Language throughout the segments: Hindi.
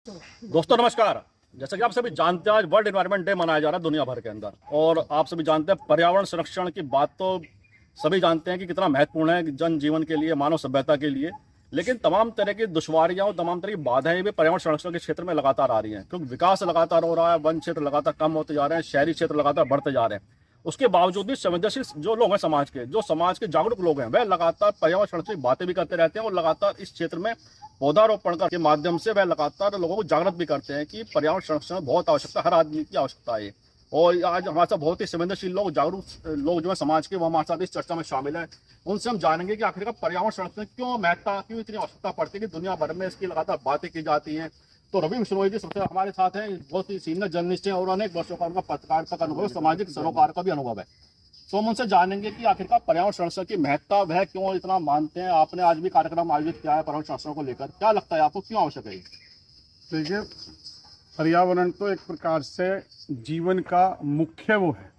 दोस्तों नमस्कार। जैसा कि आप सभी जानते हैं, आज वर्ल्ड एनवायरनमेंट डे मनाया जा रहा है दुनिया भर के अंदर। और आप सभी जानते हैं पर्यावरण संरक्षण की बात तो सभी जानते हैं कि कितना महत्वपूर्ण है जन जीवन के लिए, मानव सभ्यता के लिए। लेकिन तमाम तरह की दुश्वारियां और तमाम तरह की बाधाएं भी पर्यावरण संरक्षण के क्षेत्र में लगातार आ रही हैं, क्योंकि विकास लगातार हो रहा है, वन क्षेत्र लगातार कम होते जा रहे हैं, शहरी क्षेत्र लगातार बढ़ते जा रहे हैं। उसके बावजूद भी संवेदनशील जो लोग हैं, समाज के जागरूक लोग हैं, वह लगातार पर्यावरण संरक्षण की बातें भी करते रहते हैं और लगातार इस क्षेत्र में पौधारोपण के माध्यम से वह लगातार लोगों को जागृत भी करते हैं कि पर्यावरण संरक्षण बहुत आवश्यकता, हर आदमी की आवश्यकता है। और आज हमारे साथ बहुत ही संवेदनशील लोग, जागरूक लोग जो है समाज के, वो हमारे साथ इस चर्चा में शामिल है। उनसे हम जानेंगे कि आखिरकार पर्यावरण संरक्षण क्यों महत्ता, क्यों इतनी आवश्यकता पड़ती है कि दुनिया भर में इसकी लगातार बातें की जाती हैं। तो रवि बिश्नोई जी सबसे हमारे साथ हैं, बहुत ही सीनियर जर्नलिस्ट हैं और अनेक वर्षों का उनका पत्रकारिता का अनुभव, सामाजिक सरोकार का भी अनुभव है। तो हम उनसे जानेंगे कि आखिरकार पर्यावरण संरक्षण की महत्ता वह क्यों इतना मानते हैं। आपने आज भी कार्यक्रम आयोजित किया है पर्यावरण संरक्षण को लेकर, क्या लगता है आपको क्यों आवश्यक है? देखिए, पर्यावरण तो एक प्रकार से जीवन का मुख्य वो है।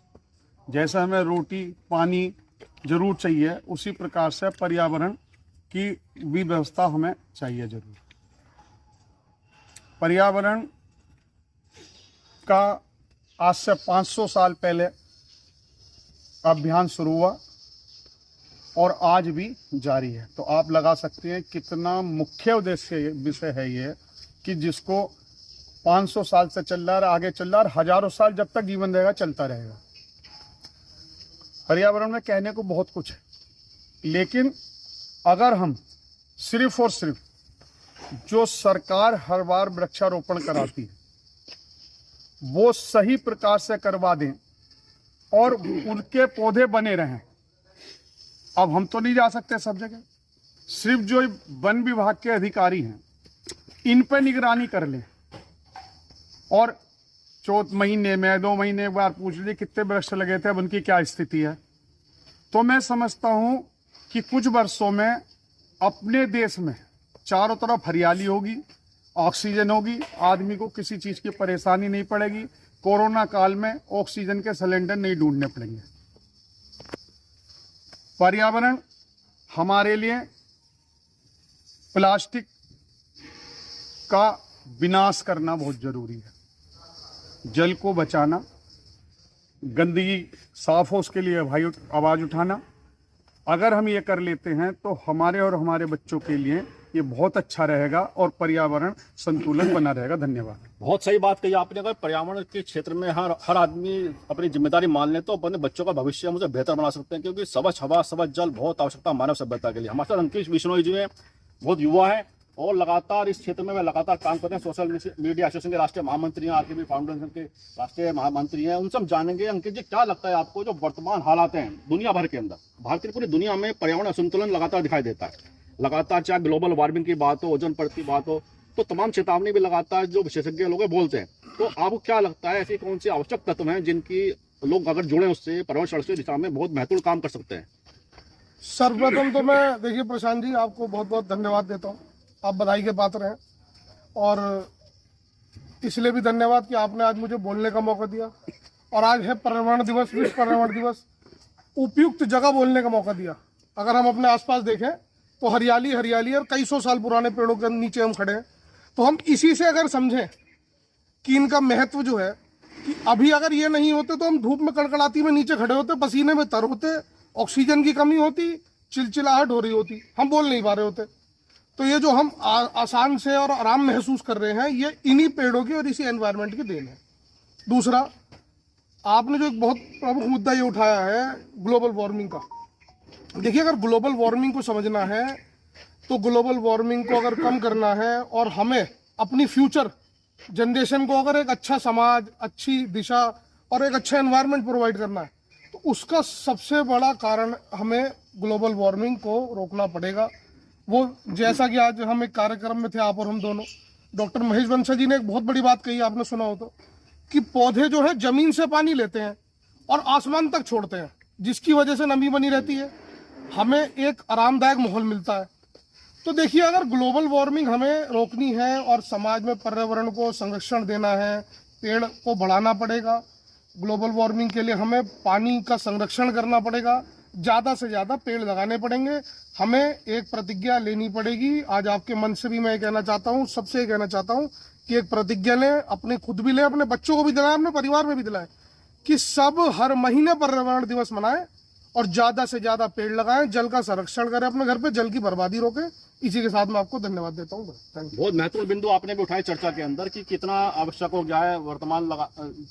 जैसा हमें रोटी पानी जरूर चाहिए, उसी प्रकार से पर्यावरण की भी व्यवस्था हमें चाहिए जरूर। पर्यावरण का आज से 500 साल पहले अभियान शुरू हुआ और आज भी जारी है। तो आप लगा सकते हैं कितना मुख्य उद्देश्य विषय है ये, कि जिसको 500 साल से चल रहा है, आगे चल रहा है, हजारों साल जब तक जीवन रहेगा चलता रहेगा। पर्यावरण में कहने को बहुत कुछ है, लेकिन अगर हम सिर्फ और सिर्फ जो सरकार हर बार वृक्षारोपण कराती है वो सही प्रकार से करवा दें और उनके पौधे बने रहें। अब हम तो नहीं जा सकते सब जगह, सिर्फ जो वन विभाग के अधिकारी हैं इन पे निगरानी कर लें और 4 महीने में 2 महीने एक बार पूछ लीजिए कितने वृक्ष लगे थे, अब उनकी क्या स्थिति है। तो मैं समझता हूं कि कुछ वर्षों में अपने देश में चारों तरफ हरियाली होगी, ऑक्सीजन होगी, आदमी को किसी चीज की परेशानी नहीं पड़ेगी। कोरोना काल में ऑक्सीजन के सिलेंडर नहीं ढूंढने पड़ेंगे। पर्यावरण हमारे लिए प्लास्टिक का विनाश करना बहुत जरूरी है, जल को बचाना, गंदगी साफ हो उसके लिए भाई आवाज उठाना। अगर हम ये कर लेते हैं तो हमारे और हमारे बच्चों के लिए ये बहुत अच्छा रहेगा और पर्यावरण संतुलन बना रहेगा। धन्यवाद। बहुत सही बात कही आपने। अगर पर्यावरण के क्षेत्र में हर आदमी अपनी जिम्मेदारी मान ले तो अपने बच्चों का भविष्य मुझे बेहतर बना सकते हैं, क्योंकि स्वच्छ हवा, स्वच्छ जल बहुत आवश्यकता मानव सभ्यता के लिए। हमारे साथ अंकित बिश्नोई जी हैं, बहुत युवा है और लगातार इस क्षेत्र में वे लगातार काम करते हैं। सोशल मीडिया एसोसिएशन के राष्ट्रीय महामंत्री हैं, आरकेबी फाउंडेशन के राष्ट्रीय महामंत्री हैं। उनसे हम जानेंगे, अंकित जी क्या लगता है आपको, जो वर्तमान हालात हैं दुनिया भर के अंदर, भारत की पूरी दुनिया में पर्यावरण असंतुलन लगातार दिखाई देता है। लगातार चाहे ग्लोबल वार्मिंग की बात हो, ओजोन परत की बात हो, तो तमाम चेतावनी भी लगातार जो विशेषज्ञ लोग बोलते हैं। तो आपको क्या लगता है ऐसे कौन से आवश्यक तत्व हैं जिनकी लोग अगर जुड़े उससे पर्यावरण संरक्षण की दिशा में बहुत महत्वपूर्ण काम कर सकते हैं? सर्वप्रथम तो मैं, देखिए प्रशांत जी, आपको बहुत बहुत धन्यवाद देता हूँ। आप बधाई के पात्र हैं और इसलिए भी धन्यवाद कि आपने आज मुझे बोलने का मौका दिया। और आज है पर्यावरण दिवस, विश्व पर्यावरण दिवस, उपयुक्त जगह बोलने का मौका दिया। अगर हम अपने आसपास देखें तो हरियाली हरियाली और कई सौ साल पुराने पेड़ों के नीचे हम खड़े हैं। तो हम इसी से अगर समझें कि इनका महत्व जो है, कि अभी अगर ये नहीं होते तो हम धूप में कड़कड़ाती में नीचे खड़े होते, पसीने में तर होते, ऑक्सीजन की कमी होती, चिलचिलाहट हो रही होती, हम बोल नहीं पा रहे होते। तो ये जो हम आसान से और आराम महसूस कर रहे हैं, ये इन्हीं पेड़ों की और इसी एनवायरनमेंट की देन है। दूसरा, आपने जो एक बहुत प्रमुख मुद्दा ये उठाया है ग्लोबल वार्मिंग का। देखिए, अगर ग्लोबल वार्मिंग को समझना है तो ग्लोबल वार्मिंग को अगर कम करना है और हमें अपनी फ्यूचर जनरेशन को अगर एक अच्छा समाज, अच्छी दिशा और एक अच्छा एनवायरनमेंट प्रोवाइड करना है, तो उसका सबसे बड़ा कारण हमें ग्लोबल वार्मिंग को रोकना पड़ेगा। वो जैसा कि आज हम एक कार्यक्रम में थे, आप और हम दोनों, डॉक्टर महेश बंसल जी ने एक बहुत बड़ी बात कही, आपने सुना हो तो, कि पौधे जो है जमीन से पानी लेते हैं और आसमान तक छोड़ते हैं, जिसकी वजह से नमी बनी रहती है, हमें एक आरामदायक माहौल मिलता है। तो देखिए, अगर ग्लोबल वार्मिंग हमें रोकनी है और समाज में पर्यावरण को संरक्षण देना है, पेड़ को बढ़ाना पड़ेगा। ग्लोबल वार्मिंग के लिए हमें पानी का संरक्षण करना पड़ेगा, ज़्यादा से ज़्यादा पेड़ लगाने पड़ेंगे, हमें एक प्रतिज्ञा लेनी पड़ेगी। आज आपके मन से भी मैं कहना चाहता हूँ, सबसे कहना चाहता हूँ कि एक प्रतिज्ञा लें, अपने खुद भी लें, अपने बच्चों को भी दिलाएं, अपने परिवार में भी दिलाएं कि सब हर महीने पर्यावरण दिवस मनाएं और ज्यादा से ज्यादा पेड़ लगाएं, जल का संरक्षण करें, अपने घर पे जल की बर्बादी रोकें। इसी के साथ मैं आपको धन्यवाद देता हूँ। Thank you. बहुत महत्वपूर्ण बिंदु आपने भी उठाए चर्चा के अंदर कि कितना आवश्यक हो गया है वर्तमान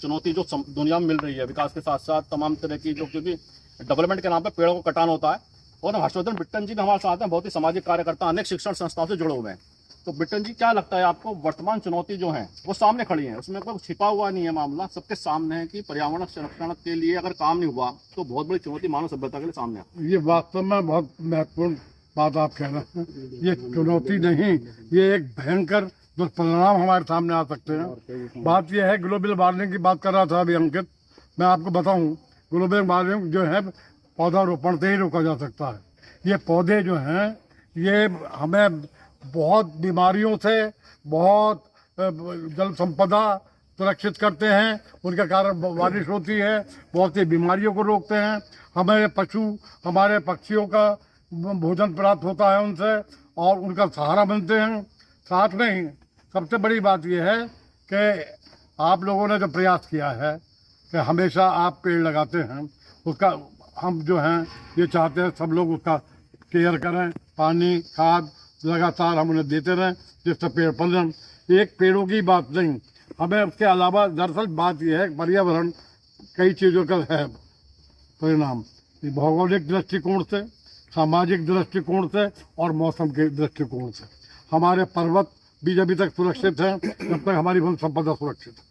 चुनौती जो दुनिया में मिल रही है विकास के साथ साथ तमाम तरह की, जो क्योंकि डेवलपमेंट के नाम पर पेड़ों को कटान होता है। और हर्षवर्धन बिट्टन जी भी हमारे साथ हैं, बहुत ही सामाजिक कार्यकर्ता, अनेक शिक्षण संस्थाओं से जुड़े हुए हैं। तो बिट्टन जी, क्या लगता है आपको वर्तमान चुनौती जो है वो सामने खड़ी है, उसमें कोई छिपा हुआ नहीं है, मामला सबके सामने है कि पर्यावरण संरक्षण के लिए अगर काम नहीं हुआ तो बहुत बड़ी चुनौती मानव सभ्यता के लिए सामने है। ये वास्तव में बहुत महत्वपूर्ण बात आप कह रहे हैं। ये चुनौती नहीं, ये एक भयंकर दुष्परिणाम हमारे सामने आ सकते हैं। बात यह है, ग्लोबल वार्मिंग की बात कर रहा था अभी अंकित, मैं आपको बताऊं, ग्लोबल वार्मिंग जो है पौधारोपण से ही रोका जा सकता है। ये पौधे जो हैं ये हमें बहुत बीमारियों से, बहुत जल संपदा सुरक्षित करते हैं, उनके कारण बारिश होती है, बहुत सी बीमारियों को रोकते हैं, हमारे पशु, हमारे पक्षियों का भोजन प्राप्त होता है उनसे और उनका सहारा बनते हैं। साथ में ही सबसे बड़ी बात यह है कि आप लोगों ने जो प्रयास किया है कि हमेशा आप पेड़ लगाते हैं, उसका हम जो हैं ये चाहते हैं सब लोग उसका केयर करें, पानी, खाद लगातार हम उन्हें देते रहें, जिससे पेड़ पनरें। एक पेड़ों की बात नहीं, हमें उसके अलावा दरअसल बात यह है, पर्यावरण कई चीज़ों का है परिणाम, भौगोलिक दृष्टिकोण से, सामाजिक दृष्टिकोण से और मौसम के दृष्टिकोण से। हमारे पर्वत भी अभी तक सुरक्षित हैं जब तक हमारी वन संपदा सुरक्षित है।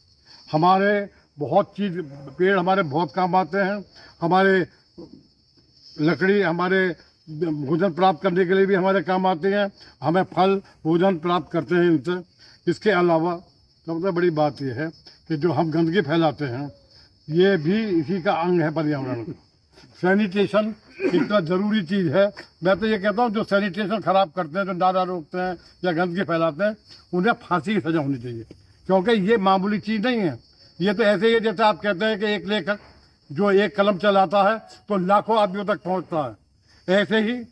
हमारे बहुत चीज़, पेड़ हमारे बहुत काम आते हैं, हमारे लकड़ी हमारे भोजन प्राप्त करने के लिए भी हमारे काम आते हैं, हमें फल भोजन प्राप्त करते हैं इनसे। इसके अलावा सबसे बड़ी बात यह है कि जो हम गंदगी फैलाते हैं ये भी इसी का अंग है पर्यावरण का। सैनिटेशन इतना ज़रूरी चीज़ है। मैं तो ये कहता हूँ जो सैनिटेशन ख़राब करते हैं, जो नाला रोकते हैं या गंदगी फैलाते हैं, उन्हें फांसी की सज़ा होनी चाहिए, क्योंकि ये मामूली चीज़ नहीं है। ये तो ऐसे ही जैसे आप कहते हैं कि एक लेखक जो एक कलम चलाता है तो लाखों आदमियों तक पहुँचता है, ऐसे ही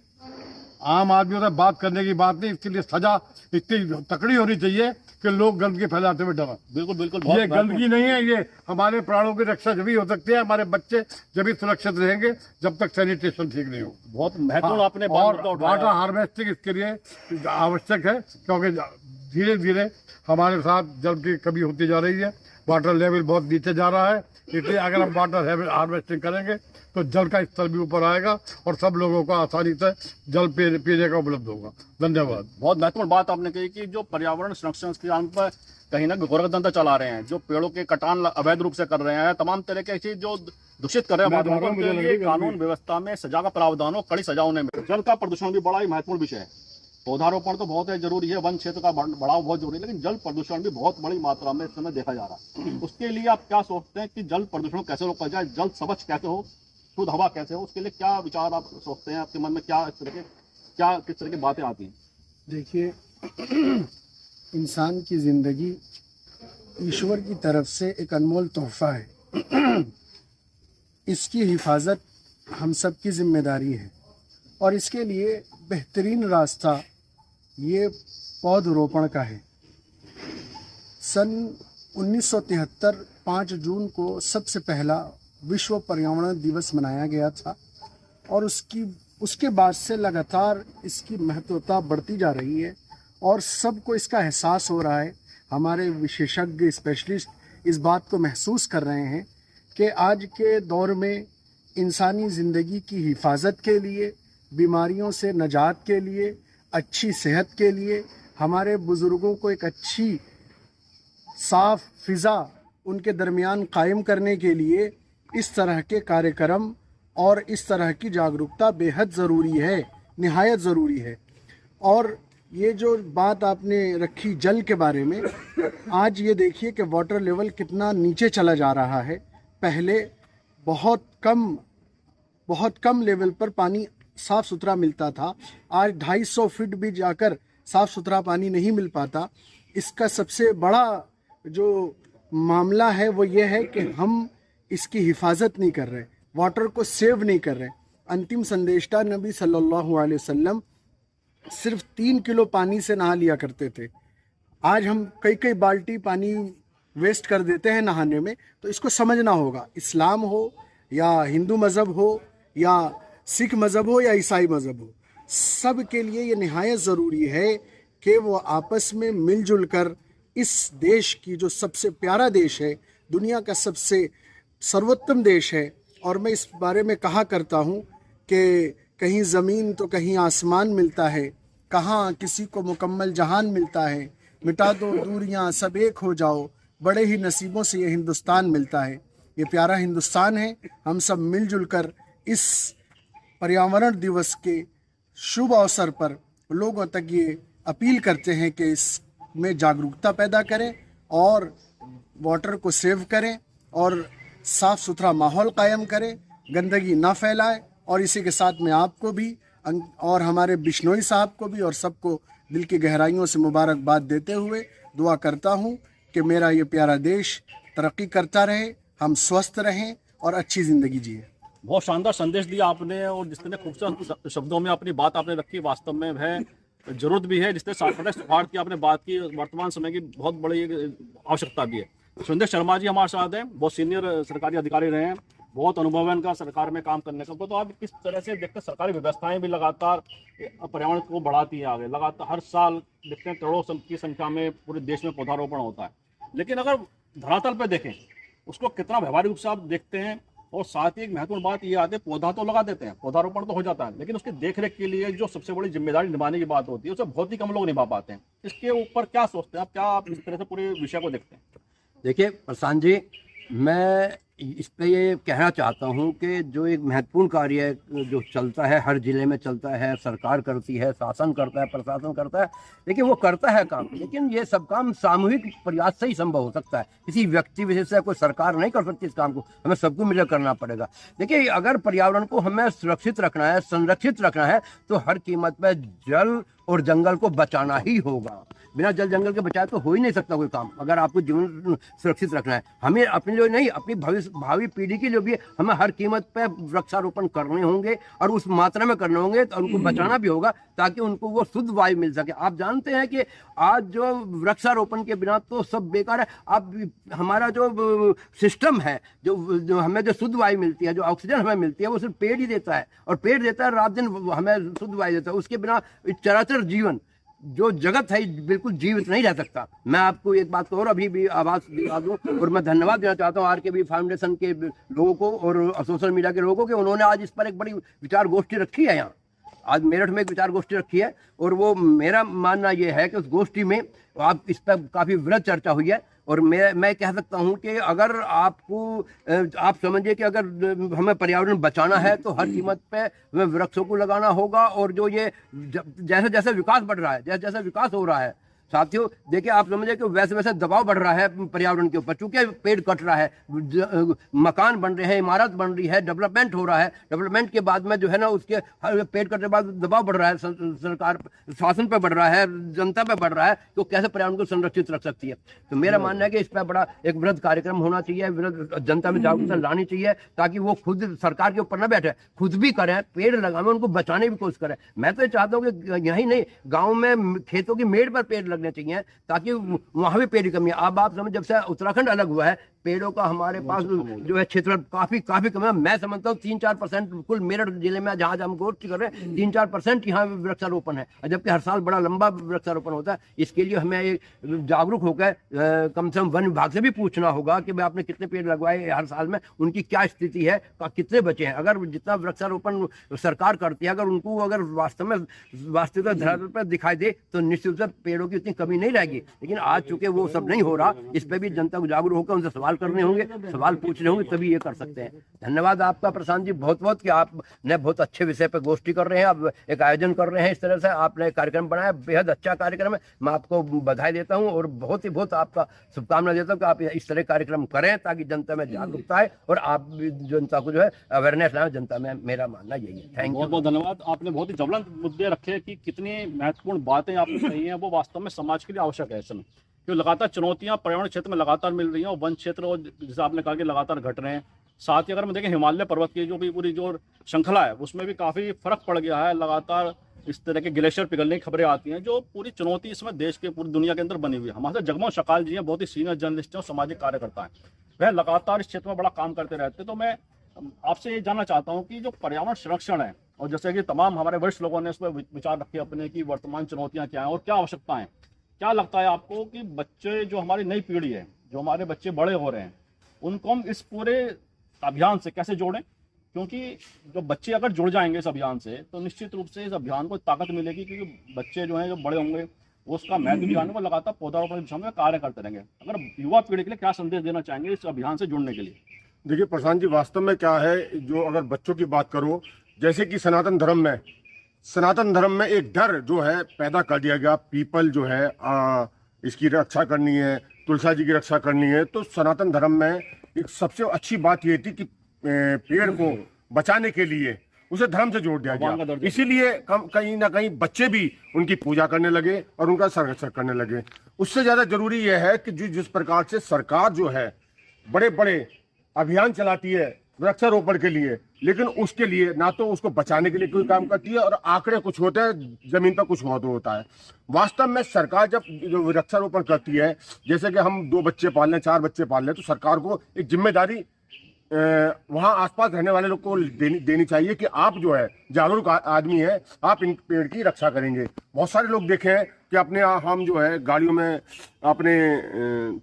आम आदमियों से बात करने की बात नहीं, इसके लिए सजा इतनी तकड़ी होनी चाहिए कि लोग गंदगी फैलाते हुए डरें। बिल्कुल बिल्कुल, ये गंदगी नहीं है, ये हमारे प्राणों की रक्षा जब ही हो सकती है, हमारे बच्चे जब भी सुरक्षित रहेंगे जब तक सैनिटेशन ठीक नहीं हो। बहुत महत्वपूर्ण आपने और वाटर हार्वेस्टिंग इसके लिए आवश्यक है, क्योंकि धीरे धीरे हमारे साथ जल की कमी होती जा रही है, वाटर लेवल बहुत नीचे जा रहा है। इसलिए अगर हम वाटर हार्वेस्टिंग करेंगे तो जल का स्तर भी ऊपर आएगा और सब लोगों को आसानी से जल पीने का उपलब्ध होगा। धन्यवाद। बहुत महत्वपूर्ण बात आपने कही कि जो पर्यावरण संरक्षण के नाम पर कहीं ना गोरखतंत्र चला रहे हैं, जो पेड़ों के कटान अवैध रूप से कर रहे हैं, तमाम तरह के चीज जो दूषित कर रहे हैं वातावरण के लिए कानून व्यवस्था में सजा का प्रावधान हो, कड़ी सजा होने में। जल का प्रदूषण भी बड़ा ही महत्वपूर्ण विषय है। पौधारोपण तो बहुत जरूरी है, वन क्षेत्र का बढ़ाव बहुत जरूरी है, लेकिन जल प्रदूषण भी बहुत बड़ी मात्रा में इस समय देखा जा रहा है। उसके लिए आप क्या सोचते हैं कि जल प्रदूषण कैसे रोका जाए, जल स्वच्छ कैसे हो, शुद्ध हवा कैसे हो, उसके लिए क्या विचार आप सोचते हैं? आपके मन में क्या किस तरह की बातें आती हैं? देखिए, इंसान की ज़िंदगी ईश्वर की तरफ से एक अनमोल तोहफा है। इसकी हिफाजत हम सब की जिम्मेदारी है और इसके लिए बेहतरीन रास्ता ये पौधरोपण का है। सन 1973 5 जून को सबसे पहला विश्व पर्यावरण दिवस मनाया गया था और उसके बाद से लगातार इसकी महत्वता बढ़ती जा रही है और सबको इसका एहसास हो रहा है। हमारे विशेषज्ञ स्पेशलिस्ट इस बात को महसूस कर रहे हैं कि आज के दौर में इंसानी ज़िंदगी की हिफाजत के लिए, बीमारियों से निजात के लिए, अच्छी सेहत के लिए, हमारे बुज़ुर्गों को एक अच्छी साफ़ फ़िज़ा उनके दरमियान कायम करने के लिए इस तरह के कार्यक्रम और इस तरह की जागरूकता बेहद ज़रूरी है, निहायत ज़रूरी है। और ये जो बात आपने रखी जल के बारे में, आज ये देखिए कि वाटर लेवल कितना नीचे चला जा रहा है। पहले बहुत कम लेवल पर पानी साफ़ सुथरा मिलता था, आज 250 फीट भी जाकर साफ़ सुथरा पानी नहीं मिल पाता। इसका सबसे बड़ा जो मामला है वो ये है कि हम इसकी हिफाजत नहीं कर रहे, वाटर को सेव नहीं कर रहे। अंतिम संदेशा नबी सल्लल्लाहु अलैहि वसल्लम सिर्फ 3 किलो पानी से नहा लिया करते थे। आज हम कई कई बाल्टी पानी वेस्ट कर देते हैं नहाने में, तो इसको समझना होगा। इस्लाम हो या हिंदू मज़हब हो या सिख मज़हब हो या ईसाई मज़हब हो, सब के लिए ये निहायत ज़रूरी है कि वो आपस में मिलजुल कर इस देश की, जो सबसे प्यारा देश है, दुनिया का सबसे सर्वोत्तम देश है, और मैं इस बारे में कहा करता हूँ कि कहीं ज़मीन तो कहीं आसमान मिलता है, कहाँ किसी को मुकम्मल जहान मिलता है, मिटा दो दूरियां सब एक हो जाओ, बड़े ही नसीबों से ये हिंदुस्तान मिलता है। ये प्यारा हिंदुस्तान है। हम सब मिलजुल कर इस पर्यावरण दिवस के शुभ अवसर पर लोगों तक ये अपील करते हैं कि इसमें जागरूकता पैदा करें और वाटर को सेव करें और साफ़ सुथरा माहौल कायम करें, गंदगी ना फैलाए। और इसी के साथ में आपको भी और हमारे बिश्नोई साहब को भी और सबको दिल की गहराइयों से मुबारकबाद देते हुए दुआ करता हूँ कि मेरा ये प्यारा देश तरक्की करता रहे, हम स्वस्थ रहें और अच्छी ज़िंदगी जिए। बहुत शानदार संदेश दिया आपने, और जिस तरह खूबसूरत शब्दों में अपनी बात आपने रखी, वास्तव में वह जरूरत भी है। जिस तरह सांप्रदायिक सौहार्द की आपने बात की, वर्तमान समय की बहुत बड़ी आवश्यकता भी है। सुंदर शर्मा जी हमारे साथ हैं, बहुत सीनियर सरकारी अधिकारी रहे हैं, बहुत अनुभव है इनका सरकार में काम करने का। तो आप किस तरह से देखते हैं, सरकारी व्यवस्थाएं भी लगातार पर्यावरण को बढ़ाती है आगे, लगातार हर साल देखते हैं करोड़ों की संख्या में पूरे देश में पौधारोपण होता है, लेकिन अगर धरातल पर देखें उसको कितना व्यवहारिक रूप से आप देखते हैं? और साथ ही एक महत्वपूर्ण बात ये आती है, पौधा तो लगा देते हैं, पौधारोपण तो हो जाता है, लेकिन उसकी देखरेख के लिए जो सबसे बड़ी जिम्मेदारी निभाने की बात होती है उसे बहुत ही कम लोग निभा पाते हैं। इसके ऊपर क्या सोचते हैं आप, क्या आप इस तरह से पूरे विषय को देखते हैं? देखिए प्रशांत जी, मैं इस पे ये कहना चाहता हूँ कि जो एक महत्वपूर्ण कार्य जो चलता है, हर ज़िले में चलता है, सरकार करती है, शासन करता है, प्रशासन करता है, लेकिन वो करता है काम, लेकिन ये सब काम सामूहिक प्रयास से ही संभव हो सकता है। किसी व्यक्ति विशेष से कोई सरकार नहीं कर सकती इस काम को, हमें सबको मिलकर करना पड़ेगा। देखिए, अगर पर्यावरण को हमें सुरक्षित रखना है, संरक्षित रखना है, तो हर कीमत पर जल और जंगल को बचाना ही होगा। बिना जल जंगल के बचाए तो हो ही नहीं सकता कोई काम। अगर आपको जीवन सुरक्षित रखना है, हमें अपने लिए नहीं, अपनी भावी पीढ़ी के लिए भी हमें हर कीमत पे वृक्षारोपण करने होंगे और उस मात्रा में करने होंगे, तो उनको बचाना भी होगा ताकि उनको वो शुद्ध वायु मिल सके। आप जानते हैं कि आज जो वृक्षारोपण के बिना तो सब बेकार है। आप हमारा जो सिस्टम है, जो हमें जो शुद्ध वायु मिलती है, जो ऑक्सीजन हमें मिलती है, वो सिर्फ पेड़ ही देता है, और पेड़ देता है रात दिन हमें शुद्ध वायु देता है। उसके बिना चराचर जीवन, जो जगत है, बिल्कुल जीवित नहीं रह सकता। मैं आपको एक बात और अभी भी आवाज़ दिला दूं, और मैं धन्यवाद देना चाहता हूं RKB फाउंडेशन के लोगों को और सोशल मीडिया के लोगों को, उन्होंने आज इस पर एक बड़ी विचार गोष्ठी रखी है। यहाँ आज मेरठ में एक विचार गोष्ठी रखी है, और वो मेरा मानना ये है कि उस गोष्ठी में आप इस पर काफ़ी वृहद चर्चा हुई है। और मैं कह सकता हूं कि अगर आप समझिए कि अगर हमें पर्यावरण बचाना है तो हर कीमत पे हमें वृक्षों को लगाना होगा। और जो ये जैसे जैसे विकास बढ़ रहा है, जैसे जैसे विकास हो रहा है साथियों, देखिए आप समझिए कि वैसे वैसे दबाव बढ़ रहा है पर्यावरण के ऊपर, चूंकि पेड़ कट रहा है, मकान बन रहे हैं, इमारत बन रही है, डेवलपमेंट हो रहा है। डेवलपमेंट के बाद में जो है ना, उसके पेड़ कटने के बाद दबाव बढ़ रहा है, सरकार शासन पे बढ़ रहा है, जनता पे बढ़ रहा है, तो कैसे पर्यावरण को संरक्षित रख सकती है? तो मेरा मानना है कि इस पर बड़ा एक वृहद कार्यक्रम होना चाहिए, वृहद जनता में जागरूकता लानी चाहिए, ताकि वो खुद सरकार के ऊपर न बैठे, खुद भी करें, पेड़ लगाएं, उनको बचाने की कोशिश करें। मैं तो चाहता हूँ कि यही नहीं, गाँव में खेतों की मेड़ पर पेड़ लगने चाहिए, ताकि वहां भी पेड़ की कमी है। अब आप समझ, जब से उत्तराखंड अलग हुआ है, पेड़ों का हमारे पास जो है क्षेत्र काफी कम है। मैं समझता हूँ 3-4% कुल मेरठ जिले में जहाँ हम गोष्ठी कर रहे हैं, 3-4% यहाँ वृक्षारोपण है, जबकि हर साल बड़ा लंबा वृक्षारोपण होता है। इसके लिए हमें एक जागरूक होकर कम से कम वन विभाग से भी पूछना होगा कि भाई आपने कितने पेड़ लगवाए हर साल में, उनकी क्या स्थिति है, कितने बचे हैं। अगर जितना वृक्षारोपण सरकार करती है, अगर उनको अगर वास्तव में वास्तविक धरातल पर दिखाई दे, तो निश्चित रूप से पेड़ों की उतनी कमी नहीं रहेगी। लेकिन आज चूंकि वो सब नहीं हो रहा, इस पर भी जनता को जागरूक होकर उनसे सवाल करने होंगे, सवाल पूछने होंगे, तभी ये कर सकते हैं। धन्यवाद आपका प्रशांत जी, बहुत बहुत, कि आपने बहुत अच्छे विषय पर गोष्ठी कर रहे हैं, आप एक आयोजन कर रहे हैं, इस तरह से आपने कार्यक्रम बनाया, बेहद अच्छा कार्यक्रम है। मैं आपको बधाई देता हूँ और बहुत ही बहुत आपका शुभकामना देता हूँ कि आप इस तरह कार्यक्रम करें, ताकि जनता में जागरूकता आए और आप जनता को जो है अवेयरनेस लाए जनता में। मेरा मानना यही है। थैंक यू, बहुत बहुत धन्यवाद। आपने बहुत ही ज्वलंत मुद्दे रखे कि कितनी महत्वपूर्ण बातें आपने कही हैं, वो वास्तव में समाज के लिए आवश्यक है। ऐसे में जो लगातार चुनौतियां पर्यावरण क्षेत्र में लगातार मिल रही हैं, और वन क्षेत्र और जैसे आपने कहा कि लगातार घट रहे हैं। साथ ही अगर हम देखें हिमालय पर्वत की जो भी पूरी जो श्रृंखला है, उसमें भी काफ़ी फर्क पड़ गया है। लगातार इस तरह के ग्लेशियर पिघलने की खबरें आती हैं, जो पूरी चुनौती इसमें देश के पूरी दुनिया के अंदर बनी हुई है। हमारे साथ जगमोहन शकाल जी हैं, बहुत ही सीनियर जर्नलिस्ट हैं और सामाजिक कार्यकर्ता हैं। वह लगातार इस क्षेत्र में बड़ा काम करते रहते हैं। तो मैं आपसे ये जानना चाहता हूँ कि जो पर्यावरण संरक्षण है, और जैसे कि तमाम हमारे वरिष्ठ लोगों ने उस पर विचार रखे अपने की वर्तमान चुनौतियाँ क्या हैं और क्या आवश्यकताएं, क्या लगता है आपको कि बच्चे, जो हमारी नई पीढ़ी है, जो हमारे बच्चे बड़े हो रहे हैं, उनको हम इस पूरे अभियान से कैसे जोड़ें? क्योंकि जो बच्चे अगर जुड़ जाएंगे इस अभियान से, तो निश्चित रूप से इस अभियान को ताकत मिलेगी, क्योंकि बच्चे जो हैं, जो बड़े होंगे, वो उसका महत्व भी जाने, वो लगातार पौधारोपण की दिशा में कार्य करते रहेंगे। अगर युवा पीढ़ी के लिए क्या संदेश देना चाहेंगे इस अभियान से जुड़ने के लिए? देखिए प्रशांत जी, वास्तव में क्या है, जो अगर बच्चों की बात करो, जैसे कि सनातन धर्म में एक डर जो है पैदा कर दिया गया, पीपल जो है इसकी रक्षा करनी है, तुलसा जी की रक्षा करनी है। तो सनातन धर्म में एक सबसे अच्छी बात ये थी कि पेड़ को बचाने के लिए उसे धर्म से जोड़ दिया गया, इसीलिए कहीं ना कहीं बच्चे भी उनकी पूजा करने लगे और उनका संरक्षण करने लगे। उससे ज्यादा जरूरी यह है कि जिस प्रकार से सरकार जो है बड़े बड़े अभियान चलाती है वृक्षारोपण के लिए, लेकिन उसके लिए ना तो उसको बचाने के लिए कोई काम करती है, और आंकड़े कुछ होते हैं, जमीन पर कुछ और होता है। वास्तव में सरकार जब जो वृक्षारोपण करती है, जैसे कि हम 2 बच्चे पाल लें, 4 बच्चे पाल लें, तो सरकार को एक जिम्मेदारी वहां आसपास रहने वाले लोग को देनी चाहिए कि आप जो है जागरूक आदमी है, आप इन पेड़ की रक्षा करेंगे। बहुत सारे लोग देखे हैं कि अपने हम जो है गाड़ियों में अपने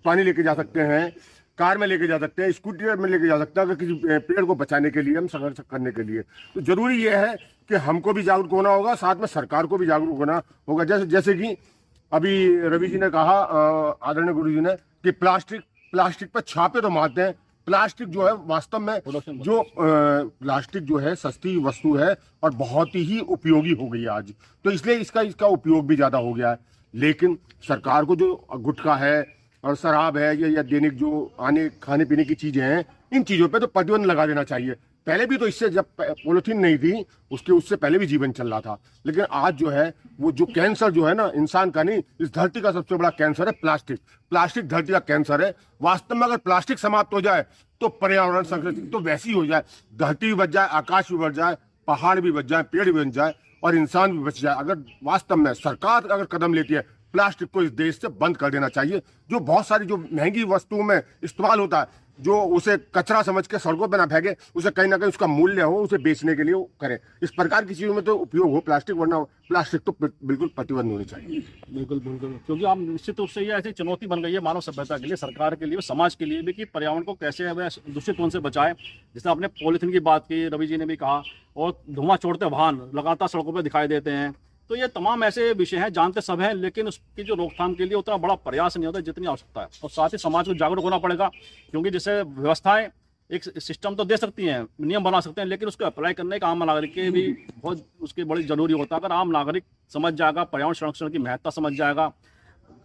पानी लेके जा सकते हैं, कार में लेके जा सकते हैं, स्कूटर में लेके जा सकते हैं, अगर किसी पेड़ को बचाने के लिए, हम संरक्षण करने के लिए। तो जरूरी यह है कि हमको भी जागरूक होना होगा, साथ में सरकार को भी जागरूक होना होगा। जैसे कि अभी रवि जी ने कहा, आदरणीय गुरु जी ने, कि प्लास्टिक पर छापे तो मारते हैं। प्लास्टिक जो है वास्तव में प्लास्टिक जो है सस्ती वस्तु है और बहुत ही उपयोगी हो गई है आज, तो इसलिए इसका उपयोग भी ज्यादा हो गया है। लेकिन सरकार को जो गुटखा है और शराब है या दैनिक जो खाने पीने की चीजें हैं, इन चीजों पे तो प्रतिबंध लगा देना चाहिए। पहले भी तो इससे, जब पॉलिथीन नहीं थी उससे पहले भी जीवन चल रहा था। लेकिन आज जो है वो जो कैंसर जो है ना, इंसान का नहीं, इस धरती का सबसे बड़ा कैंसर है प्लास्टिक धरती का कैंसर है। वास्तव में अगर प्लास्टिक समाप्त हो जाए तो पर्यावरण संरक्षण तो वैसी हो जाए, धरती भी बच जाए, आकाश भी बच जाए, पहाड़ भी बच जाए, पेड़ भी बच जाए और इंसान भी बच जाए। अगर वास्तव में सरकार अगर कदम लेती है, प्लास्टिक को इस देश से बंद कर देना चाहिए। जो बहुत सारी जो महंगी वस्तुओं में इस्तेमाल होता है, जो उसे कचरा समझ के सड़कों पर ना फेंके, उसे कहीं ना कहीं उसका मूल्य हो, उसे बेचने के लिए वो करें। इस प्रकार की चीजों में तो उपयोग हो प्लास्टिक, वरना प्लास्टिक तो बिल्कुल प्रतिबंध होनी चाहिए। बिल्कुल, क्योंकि आप निश्चित रूप से ये ऐसी चुनौती बन गई है मानव सभ्यता के लिए, सरकार के लिए, समाज के लिए भी, कि पर्यावरण को कैसे दूषित होने से बचाए। जैसे आपने पॉलिथीन की बात की, रवि जी ने भी कहा, और धुआं छोड़ते वाहन लगातार सड़कों पर दिखाई देते हैं। तो ये तमाम ऐसे विषय हैं, जानते सब हैं, लेकिन उसकी जो रोकथाम के लिए उतना बड़ा प्रयास नहीं होता जितनी आवश्यकता है। और साथ ही समाज को जागरूक होना पड़ेगा, क्योंकि जैसे व्यवस्थाएं एक सिस्टम तो दे सकती हैं, नियम बना सकते हैं, लेकिन उसको अप्लाई करने का आम नागरिक के भी बहुत उसके बड़ी जरूरी होता है। अगर आम नागरिक समझ जाएगा, पर्यावरण संरक्षण की महत्ता समझ जाएगा,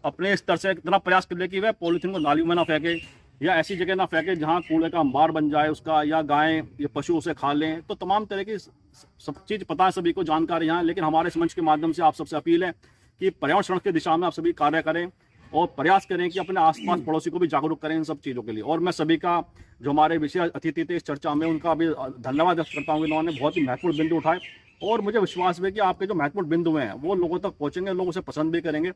अपने स्तर से इतना प्रयास कर ले कि वह पॉलिथीन को नालियों में ना फेंके या ऐसी जगह ना फेंके जहाँ कूड़े का अंबार बन जाए उसका, या गायें या पशु उसे खा लें। तो तमाम तरह की सब चीज़ पता है सभी को, जानकारी यहाँ है। लेकिन हमारे इस मंच के माध्यम से आप सबसे अपील है कि पर्यावरण संरक्षण की दिशा में आप सभी कार्य करें और प्रयास करें कि अपने आसपास पड़ोसी को भी जागरूक करें इन सब चीज़ों के लिए। और मैं सभी का, जो हमारे विशेष अतिथि थे इस चर्चा में, उनका भी धन्यवाद व्यक्त करता हूँ। इन्होंने बहुत ही महत्वपूर्ण बिंदु उठाए और मुझे विश्वास है कि आपके जो महत्वपूर्ण बिंदु हैं वो लोगों तक पहुँचेंगे, लोग उसे पसंद भी करेंगे।